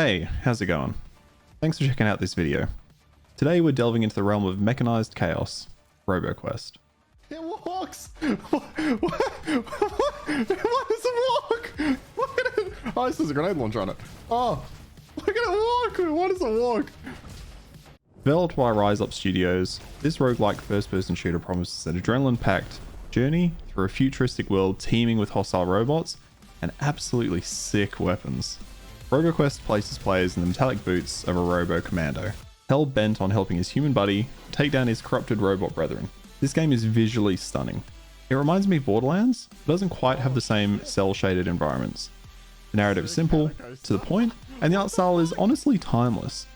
Hey, how's it going? Thanks for checking out this video. Today we're delving into the realm of mechanized chaos, Roboquest. It walks! What does it walk? Look at it! Oh, this is a grenade launcher on it. Oh, look at it walk! What does it walk? Developed by Rise Up Studios, this roguelike first-person shooter promises an adrenaline-packed journey through a futuristic world teeming with hostile robots and absolutely sick weapons. Roboquest places players in the metallic boots of a robo-commando, hell-bent on helping his human buddy take down his corrupted robot brethren. This game is visually stunning. It reminds me of Borderlands, but doesn't quite have the same cel-shaded environments. The narrative is simple, to the point, and the art style is honestly timeless.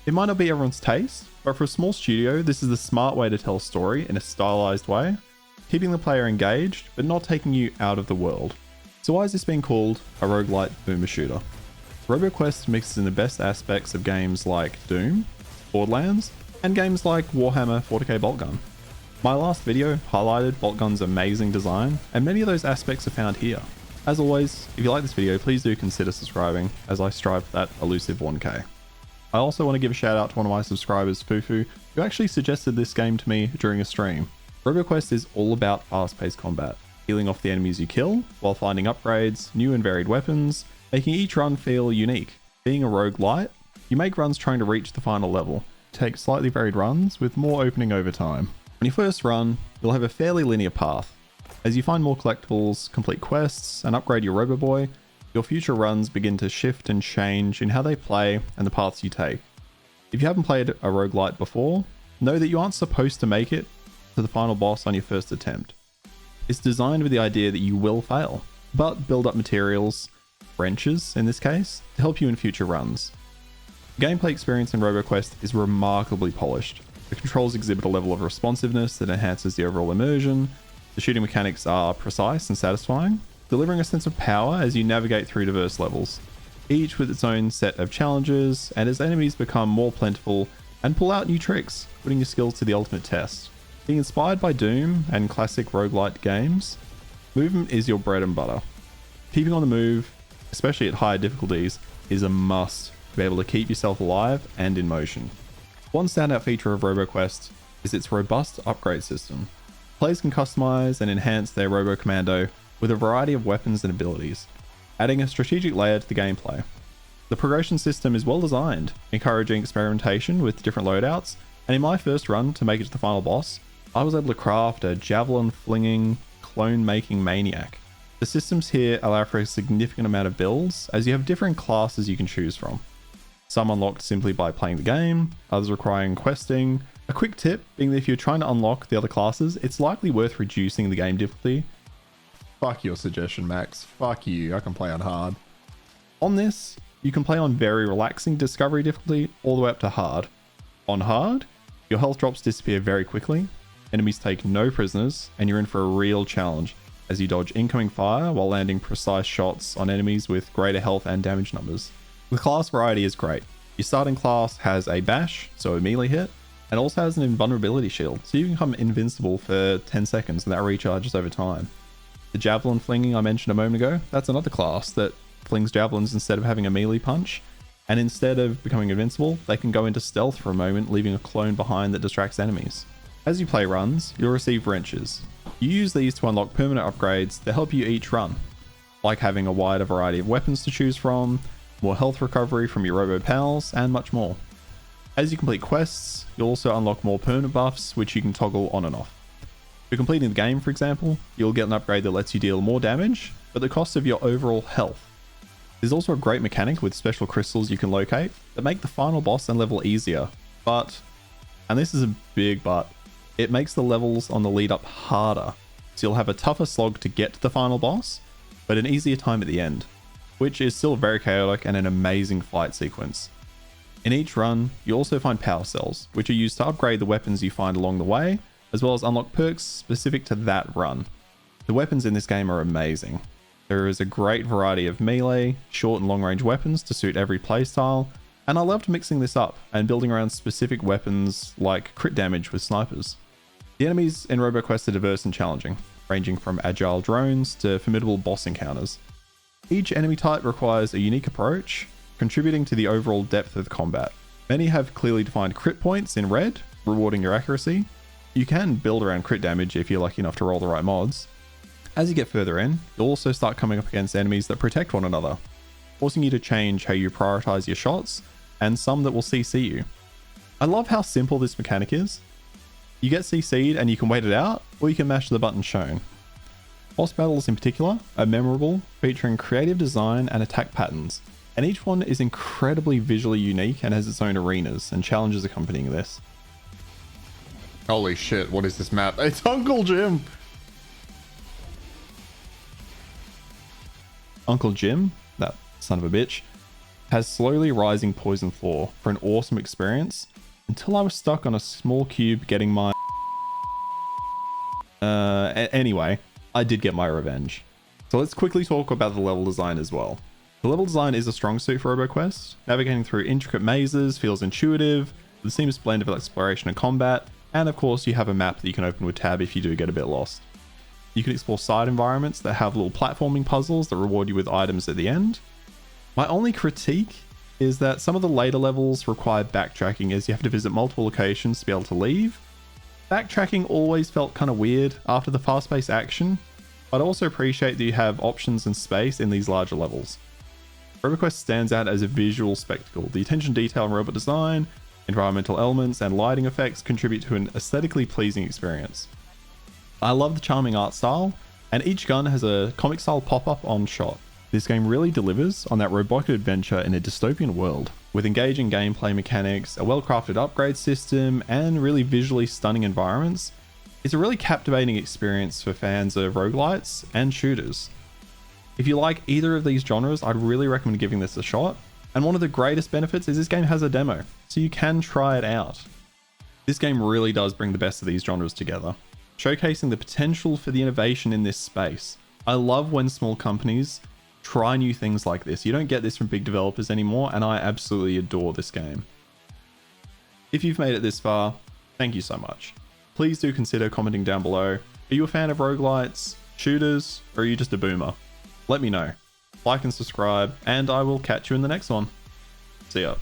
It might not be everyone's taste, but for a small studio, this is the smart way to tell a story in a stylized way, keeping the player engaged, but not taking you out of the world. So why is this being called a roguelite boomer shooter? Roboquest mixes in the best aspects of games like Doom, Borderlands, and games like Warhammer 40k Boltgun. My last video highlighted Boltgun's amazing design, and many of those aspects are found here. As always, if you like this video, please do consider subscribing as I strive for that elusive 1k. I also want to give a shout out to one of my subscribers, Fufu, who actually suggested this game to me during a stream. Roboquest is all about fast-paced combat, healing off the enemies you kill, while finding upgrades, new and varied weapons, making each run feel unique. Being a roguelite, you make runs trying to reach the final level, take slightly varied runs with more opening over time. When you first run, you'll have a fairly linear path. As you find more collectibles, complete quests, and upgrade your Roboboy, your future runs begin to shift and change in how they play and the paths you take. If you haven't played a roguelite before, know that you aren't supposed to make it to the final boss on your first attempt. It's designed with the idea that you will fail, but build up materials, wrenches in this case, to help you in future runs. The gameplay experience in Roboquest is remarkably polished. The controls exhibit a level of responsiveness that enhances the overall immersion. The shooting mechanics are precise and satisfying, delivering a sense of power as you navigate through diverse levels, each with its own set of challenges, and as enemies become more plentiful and pull out new tricks, putting your skills to the ultimate test. Being inspired by Doom and classic roguelite games, movement is your bread and butter. Keeping on the move, especially at higher difficulties, is a must to be able to keep yourself alive and in motion. One standout feature of Roboquest is its robust upgrade system. Players can customize and enhance their Robo-Commando with a variety of weapons and abilities, adding a strategic layer to the gameplay. The progression system is well designed, encouraging experimentation with different loadouts, and in my first run to make it to the final boss, I was able to craft a javelin-flinging, clone-making maniac. The systems here allow for a significant amount of builds, as you have different classes you can choose from. Some unlocked simply by playing the game, others requiring questing. A quick tip being that if you're trying to unlock the other classes, it's likely worth reducing the game difficulty. Fuck your suggestion, Max. Fuck you. I can play on hard. On this, you can play on very relaxing discovery difficulty all the way up to hard. On hard, your health drops disappear very quickly, enemies take no prisoners, and you're in for a real challenge as you dodge incoming fire while landing precise shots on enemies with greater health and damage numbers. The class variety is great. Your starting class has a bash, so a melee hit, and also has an invulnerability shield, so you can become invincible for 10 seconds and that recharges over time. The javelin flinging I mentioned a moment ago, that's another class that flings javelins instead of having a melee punch, and instead of becoming invincible, they can go into stealth for a moment, leaving a clone behind that distracts enemies. As you play runs, you'll receive wrenches. You use these to unlock permanent upgrades that help you each run, like having a wider variety of weapons to choose from, more health recovery from your robo pals, and much more. As you complete quests, you'll also unlock more permanent buffs, which you can toggle on and off. For completing the game, for example, you'll get an upgrade that lets you deal more damage, but at the cost of your overall health. There's also a great mechanic with special crystals you can locate that make the final boss and level easier, but, and this is a big but, it makes the levels on the lead up harder, so you'll have a tougher slog to get to the final boss, but an easier time at the end, which is still very chaotic and an amazing fight sequence. In each run, you also find power cells, which are used to upgrade the weapons you find along the way, as well as unlock perks specific to that run. The weapons in this game are amazing. There is a great variety of melee, short and long range weapons to suit every playstyle, and I loved mixing this up and building around specific weapons like crit damage with snipers. The enemies in Roboquest are diverse and challenging, ranging from agile drones to formidable boss encounters. Each enemy type requires a unique approach, contributing to the overall depth of the combat. Many have clearly defined crit points in red, rewarding your accuracy. You can build around crit damage if you're lucky enough to roll the right mods. As you get further in, you'll also start coming up against enemies that protect one another, forcing you to change how you prioritize your shots, and some that will CC you. I love how simple this mechanic is. You get CC'd and you can wait it out, or you can mash the button shown. Boss battles in particular are memorable, featuring creative design and attack patterns, and each one is incredibly visually unique and has its own arenas and challenges accompanying this. Holy shit, what is this map? It's Uncle Jim! Uncle Jim, that son of a bitch, has slowly rising poison floor for an awesome experience until I was stuck on a small cube getting my... Anyway, I did get my revenge. So let's quickly talk about the level design as well. The level design is a strong suit for Roboquest. Navigating through intricate mazes feels intuitive, with a seamless blend of exploration and combat, and of course you have a map that you can open with tab if you do get a bit lost. You can explore side environments that have little platforming puzzles that reward you with items at the end. My only critique is that some of the later levels require backtracking, as you have to visit multiple locations to be able to leave. Backtracking always felt kind of weird after the fast-paced action, but I also appreciate that you have options and space in these larger levels. Roboquest stands out as a visual spectacle. The attention to detail in robot design, environmental elements, and lighting effects contribute to an aesthetically pleasing experience. I love the charming art style, and each gun has a comic style pop-up on shot. This game really delivers on that robotic adventure in a dystopian world, with engaging gameplay mechanics, a well-crafted upgrade system, and really visually stunning environments. It's a really captivating experience for fans of roguelites and shooters. If you like either of these genres, I'd really recommend giving this a shot, and one of the greatest benefits is this game has a demo, so you can try it out. This game really does bring the best of these genres together, showcasing the potential for the innovation in this space. I love when small companies try new things like this. You don't get this from big developers anymore, and I absolutely adore this game. If you've made it this far, thank you so much. Please do consider commenting down below. Are you a fan of roguelites, shooters, or are you just a boomer? Let me know. Like and subscribe, and I will catch you in the next one. See ya.